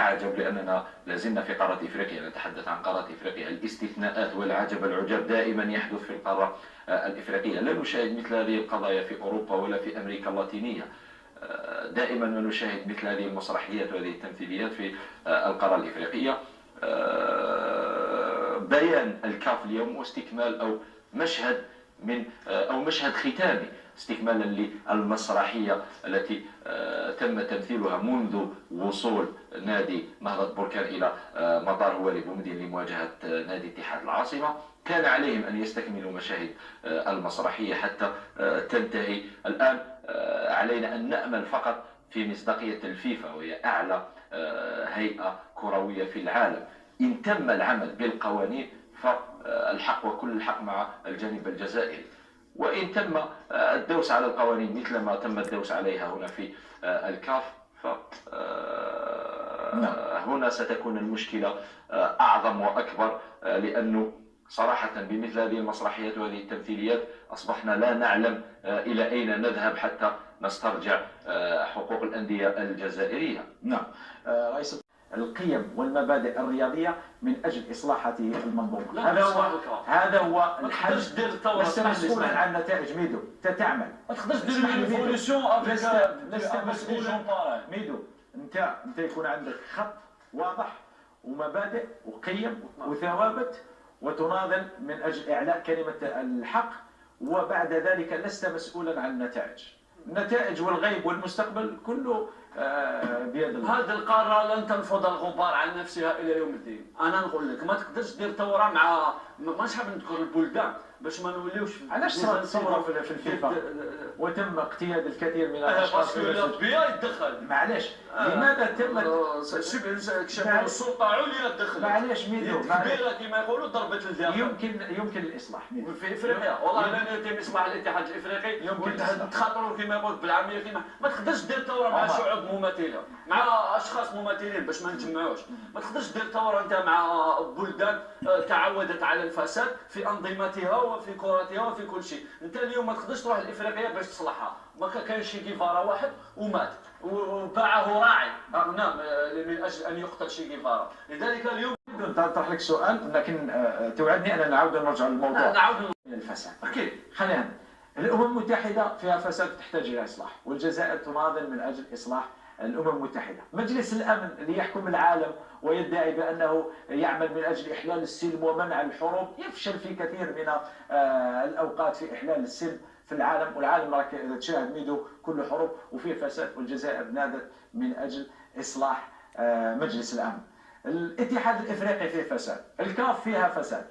عجب لأننا لازلنا في قارة إفريقيا، نتحدث عن قارة إفريقيا. الاستثناءات والعجب العجاب دائما يحدث في القارة الإفريقية. لا نشاهد مثل هذه القضايا في أوروبا ولا في أمريكا اللاتينية. دائما ما نشاهد مثل هذه المسرحيات وهذه التمثيليات في القارة الإفريقية. بيان الكاف اليوم واستكمال أو مشهد مشهد ختامي استكمالا للمسرحية التي تم تمثيلها منذ وصول نادي نهضة بركان إلى مطار هواري بومدين لمواجهة نادي اتحاد العاصمة. كان عليهم أن يستكملوا مشاهد المسرحية حتى تنتهي. الآن علينا أن نأمل فقط في مصداقية الفيفا، وهي أعلى هيئة كروية في العالم. إن تم العمل بالقوانين فالحق وكل الحق مع الجانب الجزائري، وإن تم الدوس على القوانين مثل ما تم الدوس عليها هنا في الكاف هنا ستكون المشكلة أعظم وأكبر، لأنه صراحة بمثل هذه المسرحيات وهذه التمثيليات أصبحنا لا نعلم إلى أين نذهب حتى نسترجع حقوق الأندية الجزائرية. نعم رئيس، القيم والمبادئ الرياضية من أجل إصلاح هذه المنظومة. هذا هو الحل. لست مسؤولا عن نتائج ميدو، تعمل. ما تقدرش دير ريفولوسيون لست مسؤولا ميدو. انت يكون عندك خط واضح ومبادئ وقيم وثوابت وتناضل من أجل إعلاء كلمة الحق، وبعد ذلك لست مسؤولا عن النتائج والغيب والمستقبل كله بيد الله. هذه القارة لن تنفض الغبار عن نفسها إلى يوم الدين. أنا نقول لك ما تقدرش دير ثورة مع مش حاب نذكر البلدان باش ما نوليوش. علاش صارت ثورة في الفيفا وتم اقتياد الكثير من الأشخاص؟ باسكو البيئة يتدخل. معليش لماذا تم السلطة عليا تدخل؟ معليش ميدو كبيرة كما يقولوا ضربت الجبل. يمكن الإصلاح ميدو في إفريقيا. والله لا يتم إصلاح الاتحاد الإفريقي. يمكن تخاطروا كما يقول بالعامية كما ما تقدرش دير ثورة مع شعوب مماثلة، مع أشخاص مماثلين باش ما نجمعوش. ما تقدرش دير ثورة أنت مع بلدان تعودت على الفساد في أنظمتها وفي كرتها وفي كل شيء. أنت اليوم ما تقدرش تروح لإفريقيا باش تصلحها. ما كان شي جيفارا واحد ومات وباعه راعي هنا من أجل أن يقتل شي جيفارا. لذلك اليوم نطرح لك سؤال، لكن توعدني أن نعود نرجع للموضوع. نعود للفساد. أكيد. خلينا الأمم المتحدة فيها فساد تحتاج إلى إصلاح، والجزائر تناضل من أجل إصلاح الأمم المتحدة. مجلس الأمن اللي يحكم العالم ويدعي بأنه يعمل من أجل إحلال السلم ومنع الحروب يفشل في كثير من الأوقات في إحلال السلم في العالم، والعالم راك تشاهد ميدو كل حروب وفيه فساد، والجزائر نادت من أجل إصلاح مجلس الأمن. الاتحاد الإفريقي فيه فساد، الكاف فيها فساد.